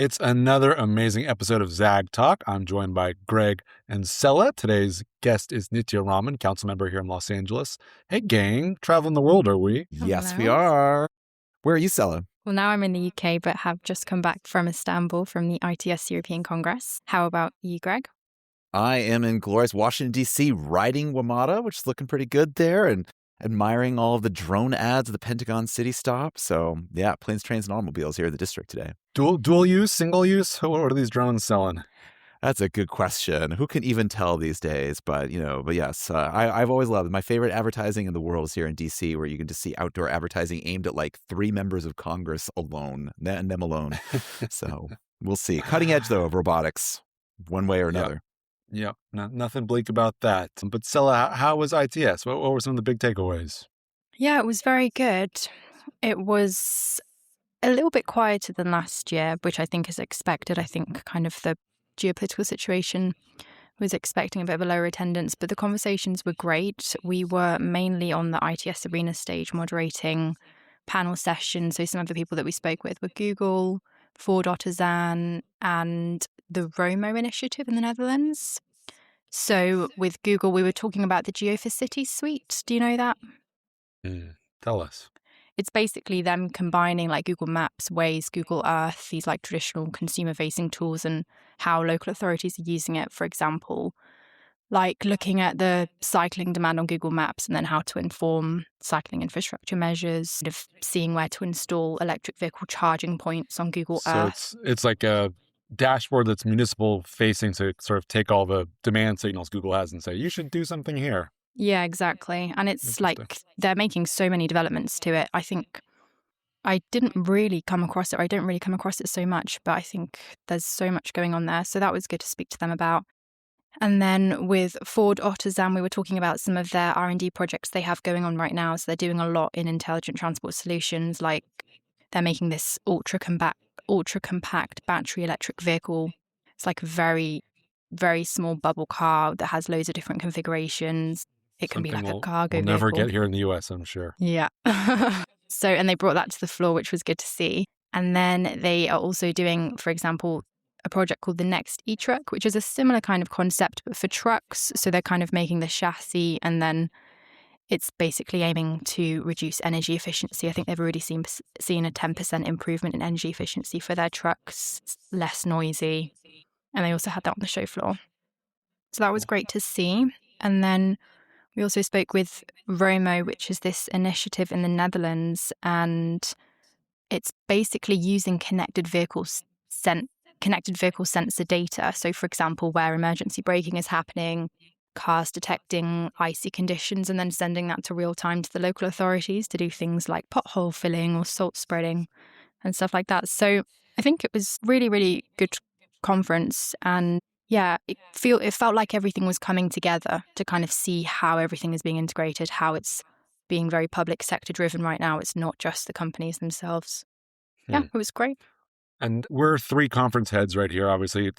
It's another amazing episode of Zag Talk. I'm joined by Greg and Sella. Today's guest is Nithya Raman, Councilmember here in Los Angeles. Hey, gang, traveling the world, are we? Yes, we Hello. are. Where are you, Sella? Well, now I'm in the UK, but have just come back from Istanbul from the ITS European Congress. How about you, Greg? I am in glorious Washington, D.C., riding WMATA, which is looking pretty good there, and admiring all of the drone ads at the Pentagon City stop. So, yeah, planes, trains, and automobiles here in the district today. Dual use, single use? What are these drones selling? That's a good question. Who can even tell these days? But yes, I've always loved it. My favorite advertising in the world is here in D.C., where you can just see outdoor advertising aimed at like 3 members of Congress alone, and them alone. So we'll see. Cutting edge, though, of robotics, one way or another. Yep, nothing bleak about that. But Sella, how was ITS? What were some of the big takeaways? Yeah, it was very good. It was a little bit quieter than last year, which I think is expected. I think kind of the geopolitical situation was expecting a bit of a lower attendance, but the conversations were great. We were mainly on the ITS Arena stage moderating panel sessions. So some of the people that we spoke with were Google, Ford Ottazan, and the Romo initiative in the Netherlands. So with Google, we were talking about the Geo for Cities suite. Do you know that? Tell us. It's basically them combining like Google Maps, Waze, Google Earth, these like traditional consumer-facing tools, and how local authorities are using it. For example, like looking at the cycling demand on Google Maps and then how to inform cycling infrastructure measures, sort of seeing where to install electric vehicle charging points on Google Earth. So it's like a dashboard that's municipal facing to sort of take all the demand signals Google has and say, you should do something here. Yeah, exactly. And it's like they're making so many developments to it. I think I didn't really come across it, or I don't really come across it so much, but I think there's so much going on there. So that was good to speak to them about. And then with Ford Ottazan, we were talking about some of their R&D projects they have going on right now. So they're doing a lot in intelligent transport solutions, like they're making this ultra compact battery electric vehicle. It's like a very, very small bubble car that has loads of different configurations. It can be like a cargo we'll never vehicle. get here in the US, I'm sure. Yeah. And they brought that to the floor, which was good to see. And then they are also doing, for example, a project called the Next e-Truck, which is a similar kind of concept, but for trucks. So they're kind of making the chassis, and then it's basically aiming to reduce energy efficiency. I think they've already seen a 10% improvement in energy efficiency for their trucks. It's less noisy. And they also had that on the show floor. So that was great to see. And then we also spoke with Romo, which is this initiative in the Netherlands, and it's basically using connected vehicle sensor data. So, for example, where emergency braking is happening, cars detecting icy conditions, and then sending that to real time to the local authorities to do things like pothole filling or salt spreading and stuff like that. So I think it was really, really good conference. And yeah, it felt like everything was coming together to kind of see how everything is being integrated, how it's being very public sector driven right now. It's not just the companies themselves. Yeah, it was great. And we're 3 conference heads right here, obviously.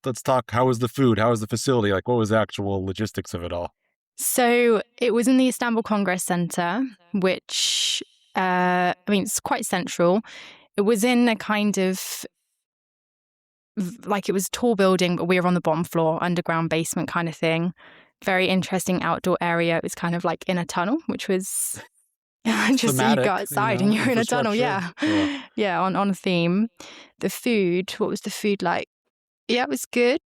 Let's talk, how was the food? How was the facility? Like, what was the actual logistics of it all? So it was in the Istanbul Congress Center, which, it's quite central. It was in a kind of, like, it was a tall building, but we were on the bottom floor, underground basement kind of thing. Very interesting outdoor area. It was kind of like in a tunnel, which was just so you go outside and you're in a tunnel. Yeah. On a theme. The food, what was the food like? Yeah, it was good.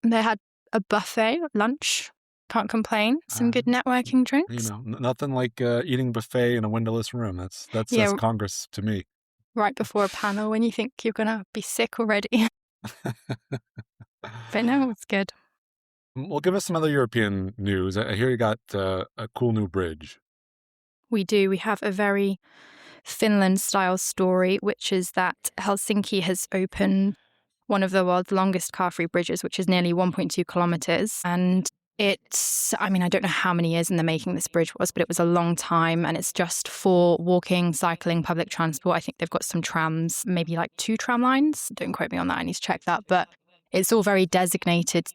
They had a buffet, lunch. Can't complain. Some good networking drinks. Nothing like eating buffet in a windowless room. That's Congress to me. Right before a panel when you think you're going to be sick already. But no, it's good. Well, give us some other European news. I hear you got a cool new bridge. We do. We have a very Finland-style story, which is that Helsinki has opened one of the world's longest car-free bridges, which is nearly 1.2 kilometers. And it's, I don't know how many years in the making this bridge was, but it was a long time. And it's just for walking, cycling, public transport. I think they've got some trams, maybe like 2 tram lines. Don't quote me on that. I need to check that. But it's all very designated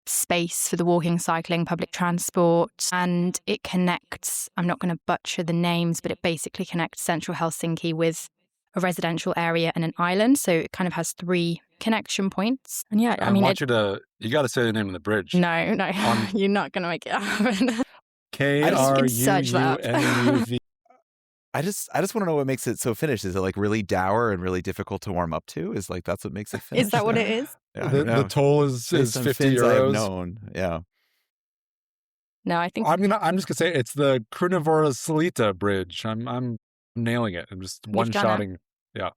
space for the walking, cycling, public transport. And it connects, I'm not going to butcher the names, but it basically connects central Helsinki with a residential area and an island. So it kind of has 3 connection points. And yeah, I mean, want you got to say the name of the bridge. No, you're not going to make it happen. KRUUNUV. I just want to know what makes it so finished. Is it like really dour and really difficult to warm up to? Is like that's what makes it finished? Is that what it is? Yeah, The toll is Based on 50 Finns euros. I have known. Yeah. No, I think I'm just gonna say it's the Krunevora Salita Bridge. I'm nailing it. I'm just one-shotting. Yeah.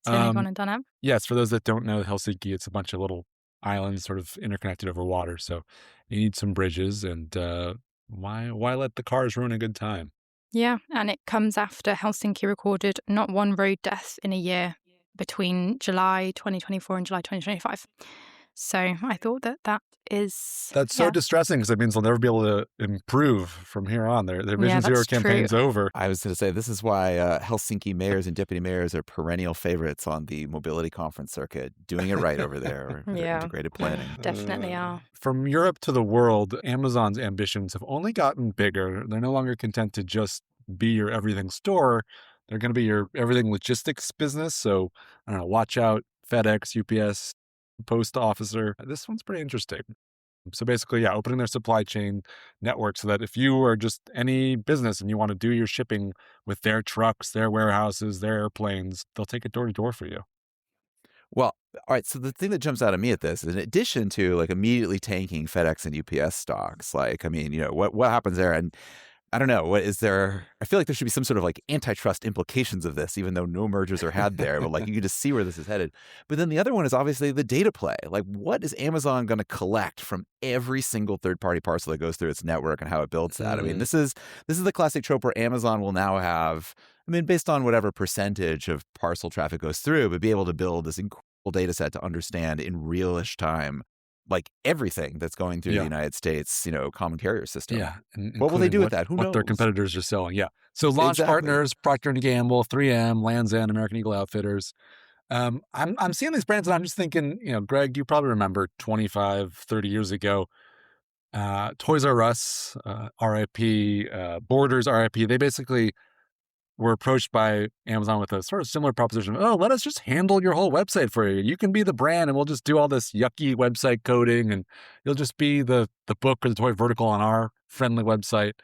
So you've gone and done it? Yes, for those that don't know Helsinki, it's a bunch of little islands sort of interconnected over water. So you need some bridges, and why let the cars ruin a good time? Yeah, and it comes after Helsinki recorded not one road death in a year between July 2024 and July 2025. So I thought that's so distressing because it means they'll never be able to improve from here on. Their Vision Zero campaign's over. I was going to say, this is why Helsinki mayors and deputy mayors are perennial favorites on the mobility conference circuit, doing it right over there. Integrated planning. Definitely are. From Europe to the world, Amazon's ambitions have only gotten bigger. They're no longer content to just be your everything store. They're going to be your everything logistics business. So, I don't know, watch out, FedEx, UPS, Post Officer. This one's pretty interesting. So basically, opening their supply chain network so that if you are just any business and you want to do your shipping with their trucks, their warehouses, their airplanes, they'll take it door to door for you. Well, all right. So the thing that jumps out at me at this is, in addition to like immediately tanking FedEx and UPS stocks, like, I mean, what happens there? And I don't know. What is there? I feel like there should be some sort of like antitrust implications of this, even though no mergers are had there. But like you can just see where this is headed. But then the other one is obviously the data play. Like, what is Amazon going to collect from every single third-party parcel that goes through its network and how it builds that? I mean, this is the classic trope where Amazon will now have, I mean, based on whatever percentage of parcel traffic goes through, but be able to build this incredible data set to understand in real-ish time like everything that's going through the United States, common carrier system. Yeah. What will they do with that? Who knows? What their competitors are selling. Yeah. So launch partners, Procter & Gamble, 3M, Lands' End, American Eagle Outfitters. I'm seeing these brands and I'm just thinking, Greg, you probably remember 25, 30 years ago, Toys R Us, RIP, Borders, RIP. They basically were approached by Amazon with a sort of similar proposition. Oh, let us just handle your whole website for you. You can be the brand and we'll just do all this yucky website coding and you'll just be the book or the toy vertical on our friendly website.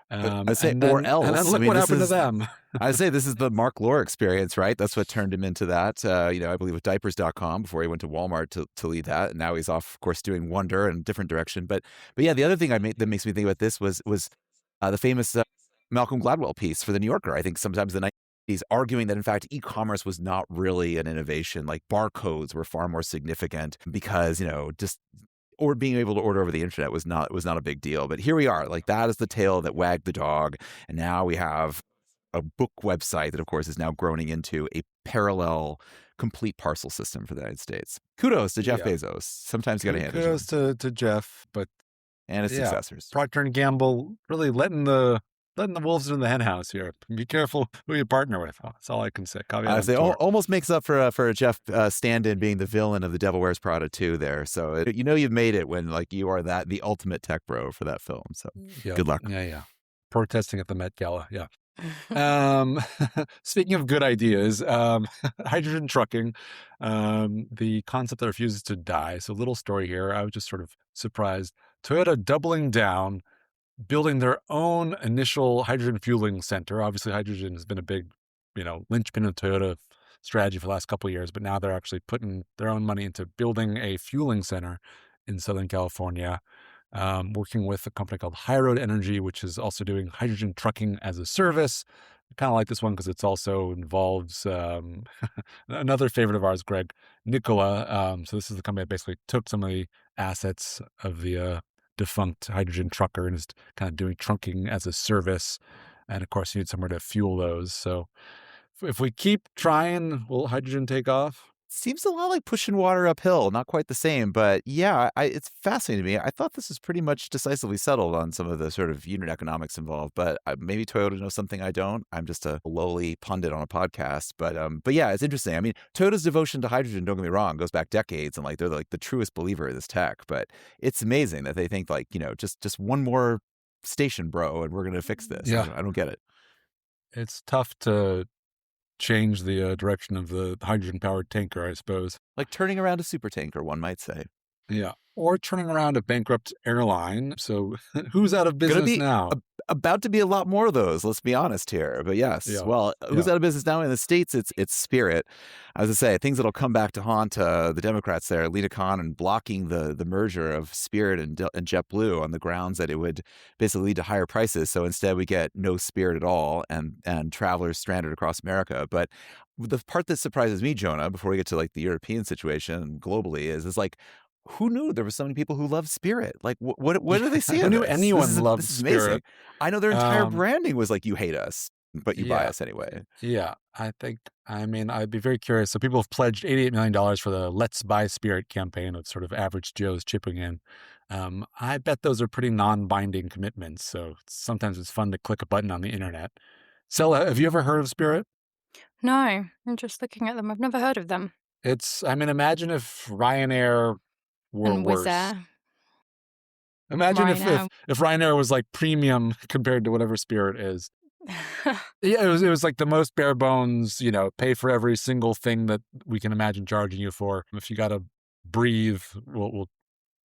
I say, or else. And then look what happened to them. I say this is the Mark Lohr experience, right? That's what turned him into that. I believe with diapers.com before he went to Walmart to lead that. And now he's off, of course, doing Wonder in a different direction. But yeah, the other thing that makes me think about this was the famous Malcolm Gladwell piece for The New Yorker. I think sometimes in the 90s, arguing that in fact e-commerce was not really an innovation. Like barcodes were far more significant because or being able to order over the internet was not a big deal. But here we are. Like that is the tail that wagged the dog, and now we have a book website that, of course, is now growing into a parallel complete parcel system for the United States. Kudos to Jeff Bezos. Sometimes you got to hand it. Kudos to Jeff, and his successors. Procter & Gamble really letting the wolves in the hen house here. Be careful who you partner with. That's all I can say. Almost makes up for a Jeff stand-in being the villain of The Devil Wears Prada 2 there. So you've made it when like you are the ultimate tech bro for that film. So good luck. Yeah. Protesting at the Met Gala. Yeah. Speaking of good ideas, hydrogen trucking, the concept that refuses to die. So little story here. I was just sort of surprised. Toyota doubling down, building their own initial hydrogen fueling center. Obviously, hydrogen has been a big, linchpin of Toyota strategy for the last couple of years, but now they're actually putting their own money into building a fueling center in Southern California, working with a company called High Road Energy, which is also doing hydrogen trucking as a service. I kind of like this one because it's also involves another favorite of ours, Greg, Nikola. So this is the company that basically took some of the assets of the defunct hydrogen trucker and is kind of doing trunking as a service. And of course, you need somewhere to fuel those. So if we keep trying, will hydrogen take off? Seems a lot like pushing water uphill. Not quite the same, but yeah, it's fascinating to me. I thought this was pretty much decisively settled on some of the sort of unit economics involved, but maybe Toyota knows something I don't. I'm just a lowly pundit on a podcast, but yeah, it's interesting. I mean, Toyota's devotion to hydrogen, don't get me wrong, goes back decades, and like they're like the truest believer of this tech. But it's amazing that they think like just one more station, bro, and we're gonna fix this. Yeah, I don't get it. It's tough to change the direction of the hydrogen-powered tanker, I suppose. Like turning around a super tanker, one might say. Yeah. Or turning around a bankrupt airline. So who's out of Gonna business be now? about to be a lot more of those, let's be honest here. But yes, Yeah. well, who's Yeah. out of business now in the States? It's Spirit. As I say, things that'll come back to haunt the Democrats there, Lina Khan, and blocking the merger of Spirit and JetBlue on the grounds that it would basically lead to higher prices. So instead, we get no Spirit at all, and travelers stranded across America. But the part that surprises me, Jonah, before we get to like the European situation globally, is like, who knew there were so many people who love Spirit? Like, what do they see Who in knew this? anyone loved This is amazing. Spirit? I know their entire branding was like, you hate us, but you buy Yeah. us anyway. Yeah, I mean, I'd be very curious. So people have pledged $88 million for the Let's Buy Spirit campaign of sort of average Joes chipping in. I bet those are pretty non-binding commitments. So sometimes it's fun to click a button on the internet. Sela, have you ever heard of Spirit? No, I'm just looking at them. I've never heard of them. Imagine if Ryanair were And worse. Wizz Air. Imagine Ryanair. if Ryanair was like premium compared to whatever Spirit is. Yeah, it was like the most bare bones, pay for every single thing that we can imagine charging you for. If you got to breathe, we'll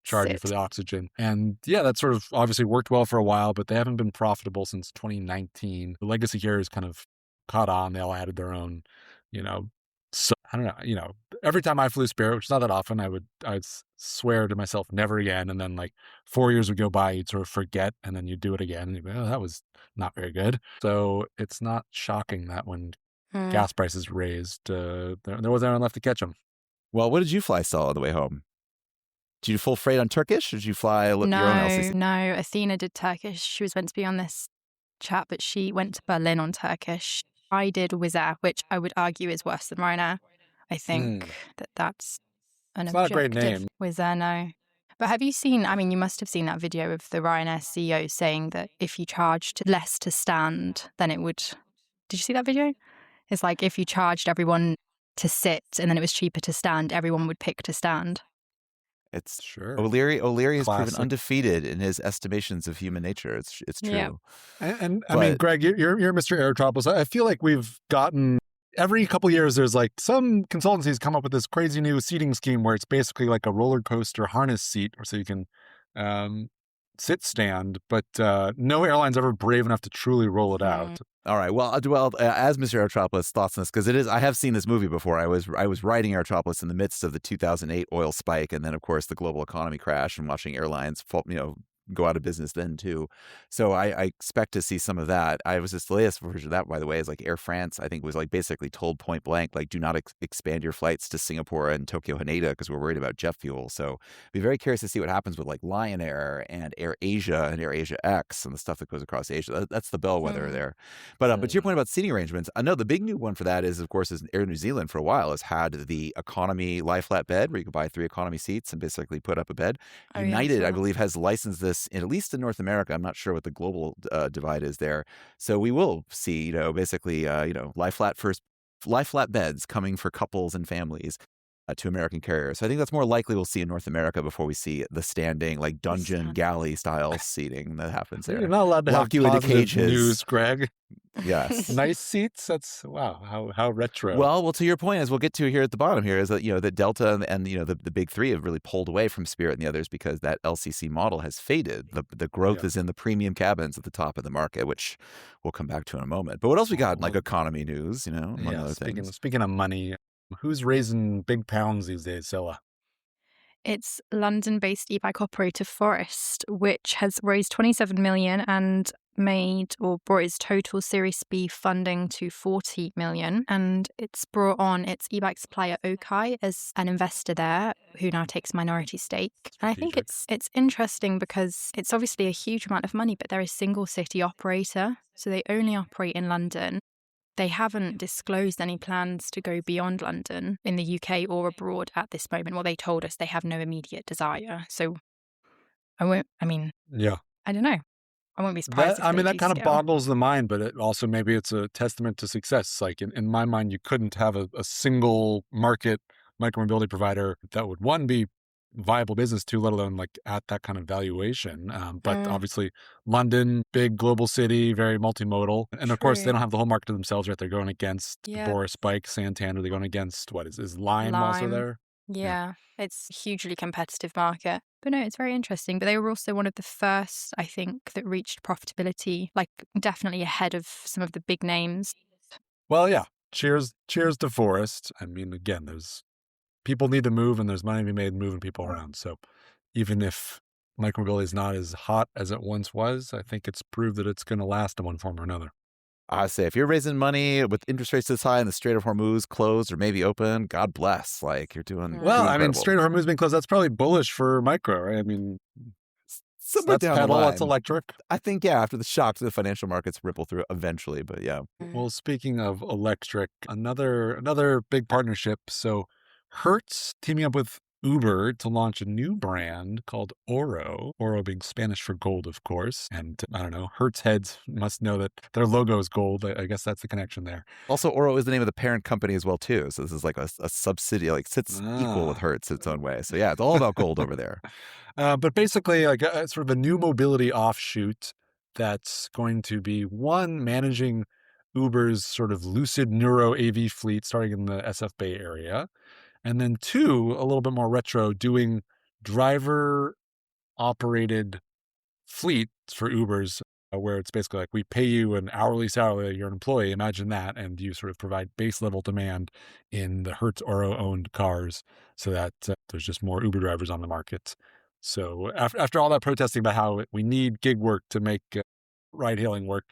charge you for the oxygen. And yeah, that sort of obviously worked well for a while, but they haven't been profitable since 2019. The legacy carriers kind of caught on. They all added their own, so I don't know, every time I flew Spirit, which is not that often, I'd swear to myself never again. And then like 4 years would go by, you'd sort of forget, and then you'd do it again. And you'd be, oh, that was not very good. So it's not shocking that when gas prices raised, there wasn't anyone left to catch them. Well, what did you fly, Saul, on the way home? Did you full freight on Turkish, or did you fly your own LCC? No, Athena did Turkish. She was meant to be on this chat, but she went to Berlin on Turkish. I did Wizz Air, which I would argue is worse than Ryanair. I think that's an It's not a great objective. name. Wizz Air, no. But have you seen, you must have seen that video of the Ryanair CEO saying that if you charged less to stand, then it would... Did you see that video? It's like if you charged everyone to sit and then it was cheaper to stand, everyone would pick to stand. It's sure. O'Leary has Classic. proven undefeated in his estimations of human nature. It's true. Yeah. And I mean, Greg, you're Mr. Aerotropolis. I feel like we've gotten every couple of years. There's like some consultancies come up with this crazy new seating scheme where it's basically like a roller coaster harness seat, so you can sit stand, but no airline's ever brave enough to truly roll it out. All right. Well, as Mr. Aerotropolis, thoughts on this, because it is. I have seen this movie before. I was writing Aerotropolis in the midst of the 2008 oil spike, and then of course the global economy crash, and watching airlines go out of business then too. So I expect to see some of that. The latest version of that, by the way, is like Air France, I think, was like basically told point blank, like, do not expand your flights to Singapore and Tokyo Haneda because we're worried about jet fuel. So be very curious to see what happens with like Lion Air and Air Asia and Air Asia X and the stuff that goes across Asia. That's the bellwether there. But to your point about seating arrangements, I know the big new one for that is, of course, is Air New Zealand for a while has had the economy lie flat bed where you can buy 3 economy seats and basically put up a bed. United, I believe, has licensed this at least in North America. I'm not sure what the global divide is there. So we will see, basically, lie flat beds coming for couples and families to American carriers. So I think that's more likely we'll see in North America before we see the standing, like dungeon galley style seating that happens there. You're not allowed to Lock have you into positive cages. news, Greg. Yes. Nice seats. That's wow. How retro. Well, to your point, as we'll get to here at the bottom here, is that that Delta and the big three have really pulled away from Spirit and the others because that LCC model has faded. The growth is in the premium cabins at the top of the market, which we'll come back to in a moment. But what else we got in like economy news? Among other things. Speaking of money, who's raising big pounds these days, Scylla? It's London-based e-bike operator Forest, which has raised 27 million and brought its total Series B funding to 40 million. And it's brought on its e-bike supplier Okai as an investor there, who now takes minority stake. And I think it's interesting because it's obviously a huge amount of money, but they're a single city operator, so they only operate in London. They haven't disclosed any plans to go beyond London in the UK or abroad at this moment. Well, they told us they have no immediate desire. So I don't know. I won't be surprised. That kind of boggles the mind, but it also maybe it's a testament to success. Like in my mind, you couldn't have a single market micromobility provider that would, one, be viable business too, let alone like at that kind of valuation. But obviously, London, big global city, very multimodal, and of course, they True. don't have the whole market to themselves, right? They're going against Yeah. Boris Bike, Santander. They're going against what is Lime also Lime. there? Yeah, it's a hugely competitive market. But no, it's very interesting. But they were also one of the first, I think, that reached profitability, like definitely ahead of some of the big names. Well, yeah. Cheers to Forest. I mean, again, there's people need to move, and there's money to be made moving people around. So even if micromobility is not as hot as it once was, I think it's proved that it's going to last in one form or another. I say, if you're raising money with interest rates this high and the Strait of Hormuz closed or maybe open, God bless. Like, you're doing Well, I mean, incredible. Strait of Hormuz being closed, that's probably bullish for micro, right? I mean, Somewhere that's down pedal, the line. that's electric. I think, yeah, after the shock to the financial markets ripple through eventually, but yeah. Well, speaking of electric, another big partnership. So Hertz teaming up with Uber to launch a new brand called Oro. Oro being Spanish for gold, of course. And I don't know, Hertz heads must know that their logo is gold. I guess that's the connection there. Also, Oro is the name of the parent company as well, too. So this is like a subsidiary, like sits equal with Hertz its own way. So yeah, it's all about gold over there. But basically, like sort of a new mobility offshoot that's going to be one managing Uber's sort of lucid neuro AV fleet starting in the SF Bay Area. And then two, a little bit more retro, doing driver operated fleets for Ubers, where it's basically like we pay you an hourly salary, you're an employee, imagine that, and you sort of provide base level demand in the Hertz Oro owned cars so that there's just more Uber drivers on the market. So after all that protesting about how we need gig work to make ride hailing work,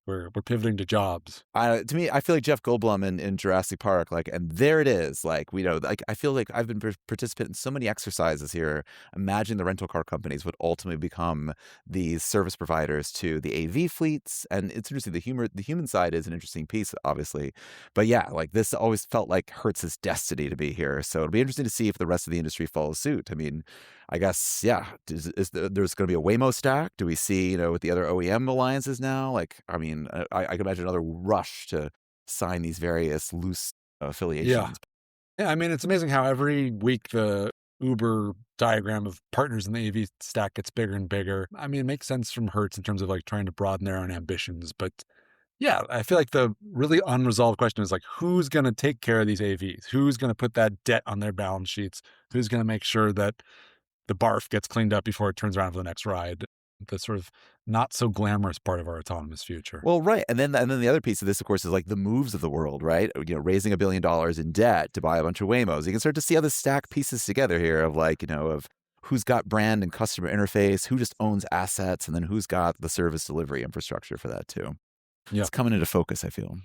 we're pivoting to jobs. To me, I feel like Jeff Goldblum in Jurassic Park, like, and there it is. Like, we know, like, I feel like I've been participant in so many exercises here. Imagine the rental car companies would ultimately become these service providers to the AV fleets. And it's interesting. The human side is an interesting piece, obviously. But yeah, like this always felt like Hertz's destiny to be here. So it'll be interesting to see if the rest of the industry follows suit. I mean, I guess, yeah, there's going to be a Waymo stack? Do we see, with the other OEM alliances now? Like, I mean, I can imagine another rush to sign these various loose affiliations. Yeah, I mean, it's amazing how every week the Uber diagram of partners in the AV stack gets bigger and bigger. I mean, it makes sense from Hertz in terms of like trying to broaden their own ambitions. But yeah, I feel like the really unresolved question is like, who's going to take care of these AVs? Who's going to put that debt on their balance sheets? Who's going to make sure that the barf gets cleaned up before it turns around for the next ride? The sort of not so glamorous part of our autonomous future. Well, right. And then the other piece of this, of course, is like the moves of the world, right? Raising $1 billion in debt to buy a bunch of Waymos. You can start to see how the stack pieces together here of like, of who's got brand and customer interface, who just owns assets, and then who's got the service delivery infrastructure for that too. Yeah. It's coming into focus, I feel.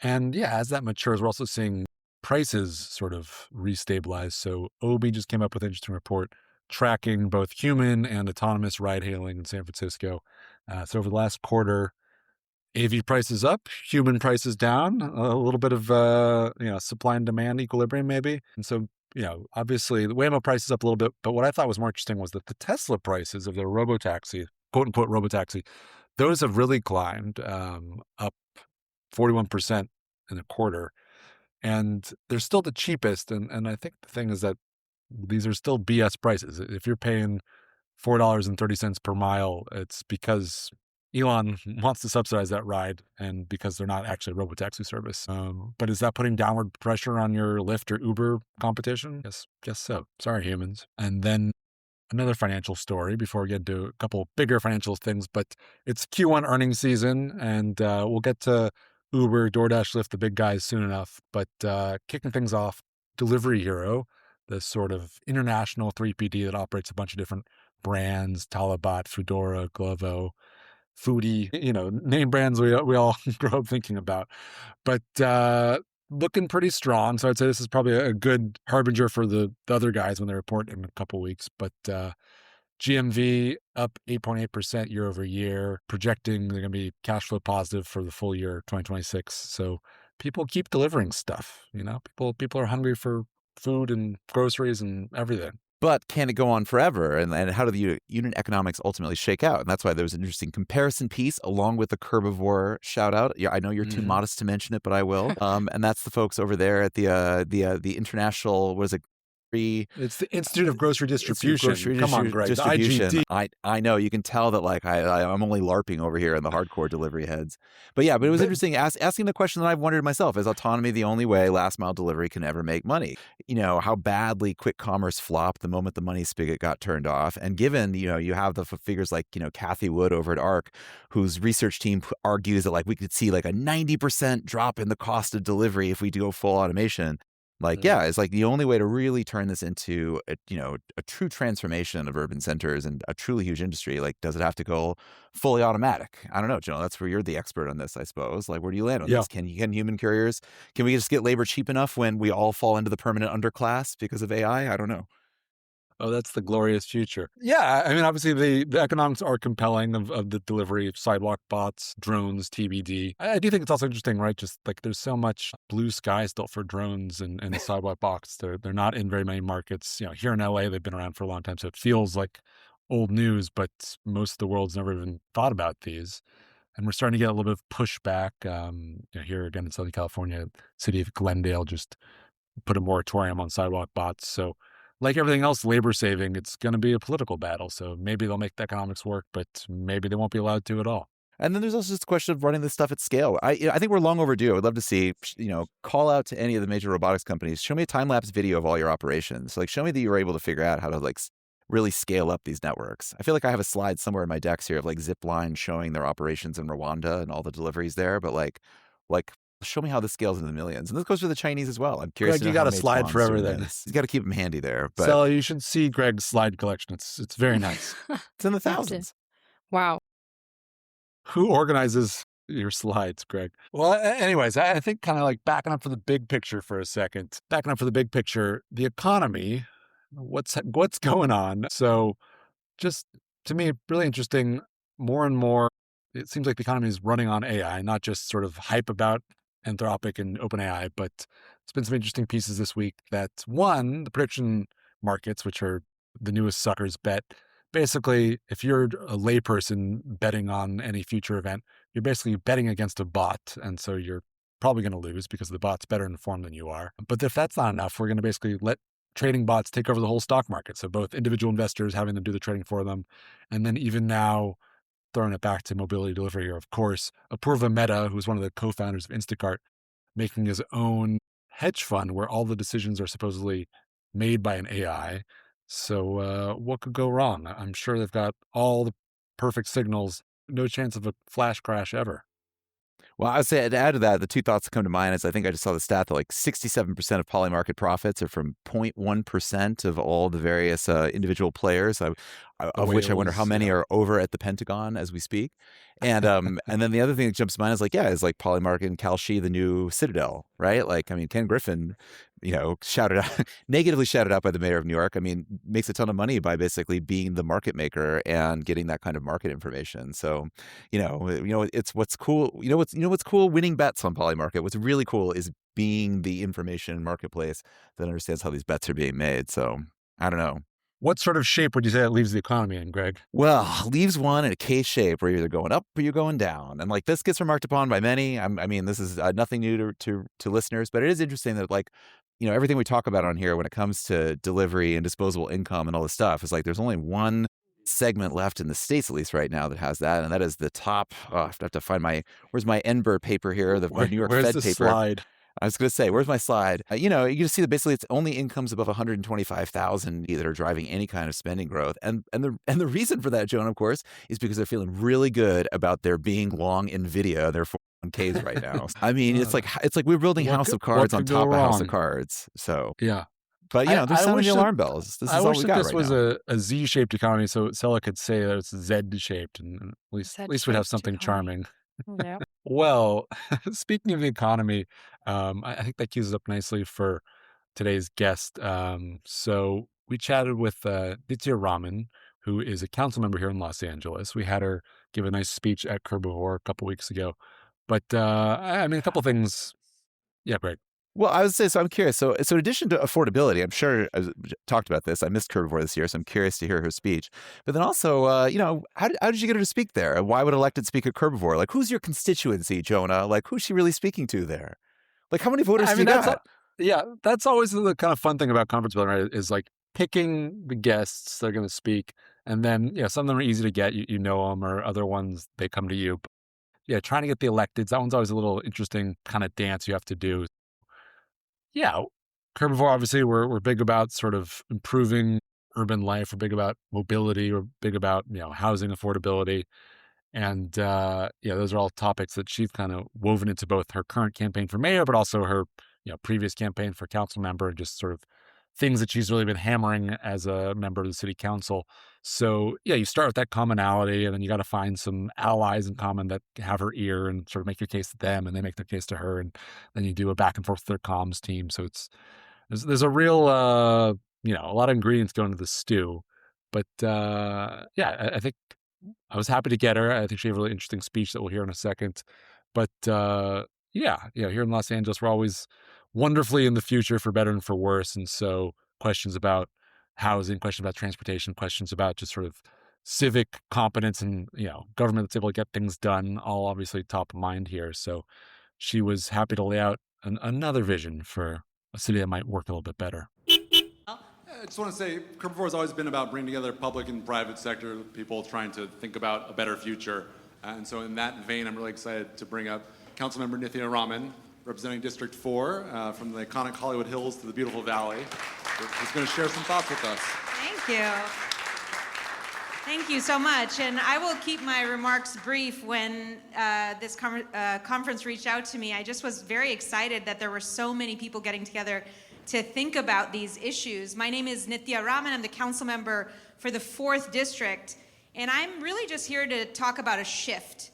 And yeah, as that matures, we're also seeing prices sort of restabilize. So Obi just came up with an interesting report tracking both human and autonomous ride hailing in San Francisco. So over the last quarter, AV prices up, human prices down, a little bit of supply and demand equilibrium maybe. And so, obviously the Waymo price is up a little bit, but what I thought was more interesting was that the Tesla prices of their robotaxi, quote unquote robotaxi, those have really climbed up 41% in a quarter. And they're still the cheapest. And I think the thing is that these are still BS prices. If you're paying $4.30 per mile, it's because Elon wants to subsidize that ride and because they're not actually a robotaxi service. But is that putting downward pressure on your Lyft or Uber competition? Guess so. Sorry, humans. And then another financial story before we get into a couple bigger financial things, but it's Q1 earnings season, and we'll get to Uber, DoorDash, Lyft, the big guys soon enough. But kicking things off, Delivery Hero, the sort of international 3PD that operates a bunch of different brands, Talabat, Foodora, Glovo, Foodie, name brands we all grow up thinking about. But looking pretty strong. So I'd say this is probably a good harbinger for the other guys when they report in a couple weeks. But GMV up 8.8% year over year, projecting they're going to be cash flow positive for the full year 2026. So people keep delivering stuff. People are hungry for food and groceries and everything. But can it go on forever? And how do the unit economics ultimately shake out? And that's why there's an interesting comparison piece along with the Herbivore shout out. Yeah, I know you're too modest to mention it, but I will. And that's the folks over there at the international, what is it? It's the Institute of Grocery Distribution. Grocery Come on, Greg. distribution. The I know, you can tell that like I'm only LARPing over here in the hardcore delivery heads. But yeah, but it was interesting asking the question that I've wondered myself: is autonomy the only way last mile delivery can ever make money? How badly quick commerce flopped the moment the money spigot got turned off. And given you have the figures like Kathy Wood over at ARC, whose research team argues that like we could see like a 90% drop in the cost of delivery if we do go full automation. Like, yeah, it's like the only way to really turn this into a true transformation of urban centers and a truly huge industry. Like, does it have to go fully automatic? I don't know, Joe. That's where you're the expert on this, I suppose. Like, where do you land on this? Can human couriers? Can we just get labor cheap enough when we all fall into the permanent underclass because of AI? I don't know. Oh, that's the glorious future. Yeah, I mean, obviously the economics are compelling of the delivery of sidewalk bots, drones, TBD. I do think it's also interesting, right? Just like there's so much blue sky still for drones and sidewalk bots. They're not in very many markets. Here in LA, they've been around for a long time, so it feels like old news, but most of the world's never even thought about these. And we're starting to get a little bit of pushback. Here again in Southern California, city of Glendale just put a moratorium on sidewalk bots. So like everything else, labor saving, it's going to be a political battle. So maybe they'll make the economics work, but maybe they won't be allowed to at all. And then there's also this question of running this stuff at scale. I think we're long overdue. I would love to see, call out to any of the major robotics companies. Show me a time-lapse video of all your operations. Like, show me that you're able to figure out how to like really scale up these networks. I feel like I have a slide somewhere in my decks here of like Zipline showing their operations in Rwanda and all the deliveries there. But like show me how this scales into the millions. And this goes for the Chinese as well. I'm curious. Greg, you got a slide for everything. You got to keep them handy there. But so you should see Greg's slide collection. It's very nice. It's in the thousands. Wow. Who organizes your slides, Greg? Well, anyways, I think kind of like backing up for the big picture for a second. Backing up for the big picture, the economy, what's going on? So just to me, really interesting, more and more, it seems like the economy is running on AI, not just sort of hype about Anthropic and OpenAI, but it's been some interesting pieces this week that one, the prediction markets, which are the newest suckers bet. Basically, if you're a layperson betting on any future event, you're basically betting against a bot. And so you're probably going to lose because the bot's better informed than you are. But if that's not enough, we're going to basically let trading bots take over the whole stock market. So both individual investors having them do the trading for them, and then even now throwing it back to mobility delivery here, of course, Apurva Mehta, who's one of the co-founders of Instacart, making his own hedge fund where all the decisions are supposedly made by an AI. So what could go wrong? I'm sure they've got all the perfect signals, no chance of a flash crash ever. Well, I would say to add to that, the two thoughts that come to mind is I think I just saw the stat that like 67% of polymarket profits are from 0.1% of all the various individual players, of which I wonder how many are over at the Pentagon as we speak. And and then the other thing that jumps to mind is like Polymarket and Kalshi, the new Citadel, right? Like, I mean, Ken Griffin, shouted out, negatively shouted out by the mayor of New York. I mean, makes a ton of money by basically being the market maker and getting that kind of market information. So, it's what's cool. What's cool? Winning bets on Polymarket. What's really cool is being the information marketplace that understands how these bets are being made. So, I don't know. What sort of shape would you say that leaves the economy in, Greg? Well, leaves one in a K shape where you're either going up or you're going down. And like this gets remarked upon by many. I mean, this is nothing new to listeners, but it is interesting that like, everything we talk about on here when it comes to delivery and disposable income and all this stuff is like there's only one segment left in the States, at least right now, that has that. And that is the top. I have to find where's my Enber paper here, the New York Fed paper. Slide? I was going to say, where's my slide? You can see that basically it's only incomes above 125,000 that are driving any kind of spending growth. And the reason for that, Joan, of course, is because they're feeling really good about their being long NVIDIA, their 401ks right now. I mean, it's like we're building House of Cards on top of House of Cards. So yeah. But there's so many alarm bells. This is all we got right now. I wish this was a Z-shaped economy, so Sella could say that it's Z-shaped, and at least we'd have something charming. Yeah. Well, speaking of the economy, I think that cues us up nicely for today's guest. So we chatted with Nithya Raman, who is a council member here in Los Angeles. We had her give a nice speech at Herbivore a couple weeks ago. But I mean, a couple things. Yeah, great. Well, I would say, so I'm curious. So in addition to affordability, I'm sure I talked about this. I missed Herbivore this year, so I'm curious to hear her speech. But then also, how did you get her to speak there? Why would elected speak at Herbivore? Like, who's your constituency, Jonah? Like, who's she really speaking to there? Like, how many voters do you got? Yeah, that's always the kind of fun thing about conference building, right? Is like picking the guests that are going to speak, and then some of them are easy to get. You know them, or other ones they come to you. But yeah, trying to get the electeds. That one's always a little interesting kind of dance you have to do. Yeah, Herbivore, obviously, we're big about sort of improving urban life. We're big about mobility. We're big about housing affordability. And those are all topics that she's kind of woven into both her current campaign for mayor, but also her previous campaign for council member, and just sort of things that she's really been hammering as a member of the city council. So yeah, you start with that commonality, and then you got to find some allies in common that have her ear and sort of make your case to them, and they make their case to her, and then you do a back and forth with their comms team. So there's a real a lot of ingredients going into the stew. But I think I was happy to get her. I think she had a really interesting speech that we'll hear in a second. But here in Los Angeles, we're always wonderfully in the future for better and for worse. And so questions about housing, questions about transportation, questions about just sort of civic competence and, government that's able to get things done, all obviously top of mind here. So she was happy to lay out another vision for a city that might work a little bit better. I just want to say, Herbivore has always been about bringing together public and private sector people trying to think about a better future. And so in that vein, I'm really excited to bring up Councilmember Nithya Raman, representing District 4, from the iconic Hollywood Hills to the beautiful Valley, who's going to share some thoughts with us. Thank you. Thank you so much. And I will keep my remarks brief. When this conference reached out to me, I just was very excited that there were so many people getting together to think about these issues. My name is Nithya Raman. I'm the council member for the 4th District, and I'm really just here to talk about a shift.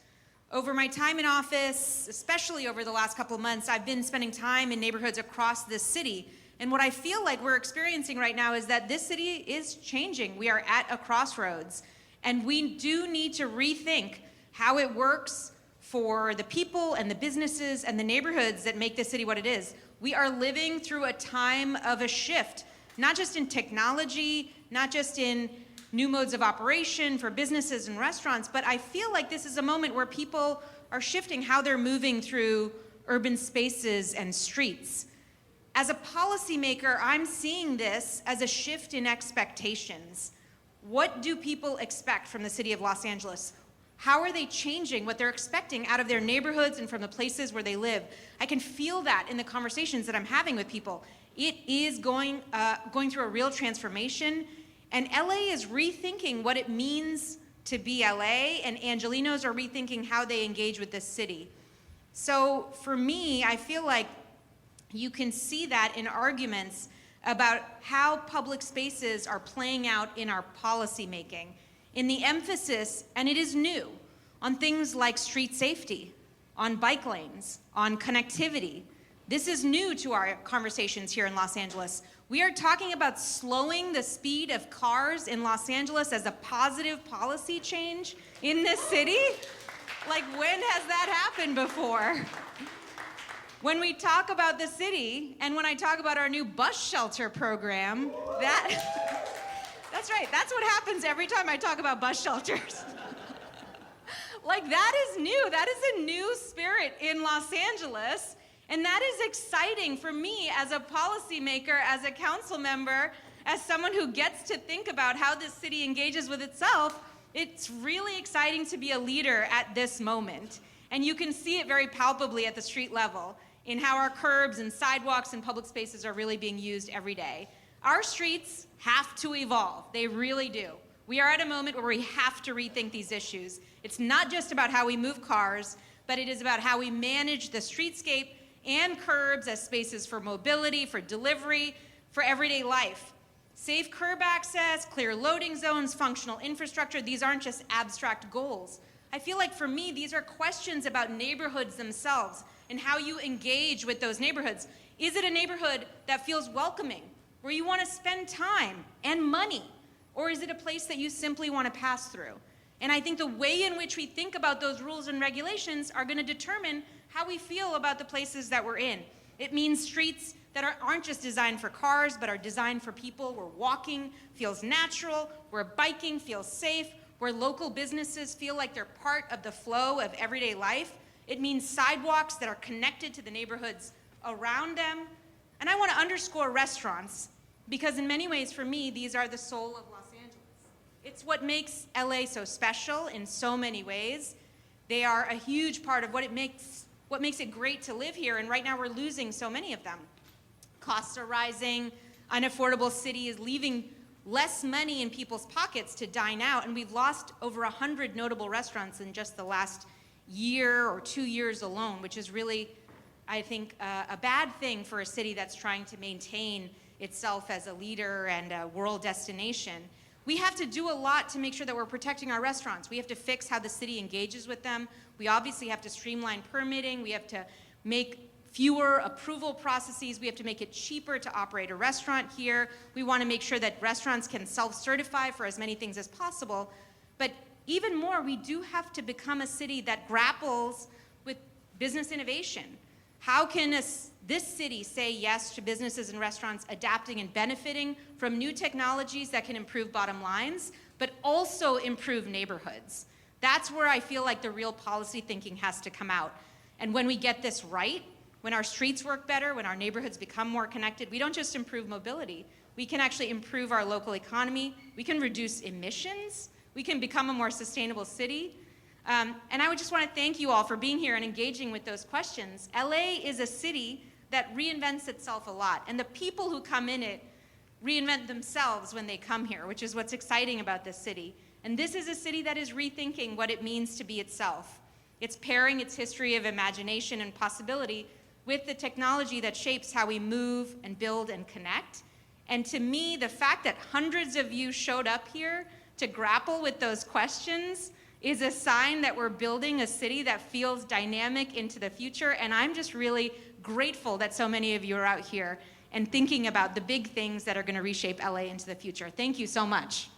Over my time in office, especially over the last couple of months, I've been spending time in neighborhoods across this city, and what I feel like we're experiencing right now is that this city is changing. We are at a crossroads, and we do need to rethink how it works for the people and the businesses and the neighborhoods that make this city what it is. We are living through a time of a shift, not just in technology, not just in new modes of operation for businesses and restaurants, but I feel like this is a moment where people are shifting how they're moving through urban spaces and streets. As a policymaker, I'm seeing this as a shift in expectations. What do people expect from the city of Los Angeles? How are they changing what they're expecting out of their neighborhoods and from the places where they live? I can feel that in the conversations that I'm having with people. It is going through a real transformation, and LA is rethinking what it means to be LA, and Angelinos are rethinking how they engage with this city. So for me, I feel like you can see that in arguments about how public spaces are playing out in our policy making, in the emphasis, and it is new, on things like street safety, on bike lanes, on connectivity. This is new to our conversations here in Los Angeles. We are talking about slowing the speed of cars in Los Angeles as a positive policy change in this city. Like, when has that happened before? When we talk about the city, and when I talk about our new bus shelter program, that's right, that's what happens every time I talk about bus shelters. Like, that is new. That is a new spirit in Los Angeles. And that is exciting for me as a policymaker, as a council member, as someone who gets to think about how this city engages with itself. It's really exciting to be a leader at this moment. And you can see it very palpably at the street level in how our curbs and sidewalks and public spaces are really being used every day. Our streets have to evolve. They really do. We are at a moment where we have to rethink these issues. It's not just about how we move cars, but it is about how we manage the streetscape and curbs as spaces for mobility, for delivery, for everyday life. Safe curb access, clear loading zones, functional infrastructure, these aren't just abstract goals. I feel like for me, these are questions about neighborhoods themselves and how you engage with those neighborhoods. Is it a neighborhood that feels welcoming, where you want to spend time and money? Or is it a place that you simply want to pass through? And I think the way in which we think about those rules and regulations are going to determine how we feel about the places that we're in. It means streets that aren't just designed for cars, but are designed for people, where walking feels natural, where biking feels safe, where local businesses feel like they're part of the flow of everyday life. It means sidewalks that are connected to the neighborhoods around them. And I want to underscore restaurants because in many ways for me, these are the soul of Los Angeles. It's what makes LA so special in so many ways. They are a huge part of what makes it great to live here, and right now we're losing so many of them. Costs are rising, unaffordable city is leaving less money in people's pockets to dine out, and we've lost over 100 notable restaurants in just the last year or 2 years alone, which is really, I think, a bad thing for a city that's trying to maintain itself as a leader and a world destination. We have to do a lot to make sure that we're protecting our restaurants. We have to fix how the city engages with them. We obviously have to streamline permitting. We have to make fewer approval processes. We have to make it cheaper to operate a restaurant here. We want to make sure that restaurants can self-certify for as many things as possible. But even more, we do have to become a city that grapples with business innovation. How can this city say yes to businesses and restaurants adapting and benefiting from new technologies that can improve bottom lines, but also improve neighborhoods? That's where I feel like the real policy thinking has to come out. And when we get this right, when our streets work better, when our neighborhoods become more connected, we don't just improve mobility. We can actually improve our local economy. We can reduce emissions. We can become a more sustainable city. And I would just want to thank you all for being here and engaging with those questions. LA is a city that reinvents itself a lot, and the people who come in it reinvent themselves when they come here, which is what's exciting about this city. And this is a city that is rethinking what it means to be itself. It's pairing its history of imagination and possibility with the technology that shapes how we move and build and connect. And to me, the fact that hundreds of you showed up here to grapple with those questions is a sign that we're building a city that feels dynamic into the future. And I'm just really grateful that so many of you are out here and thinking about the big things that are going to reshape LA into the future. Thank you so much.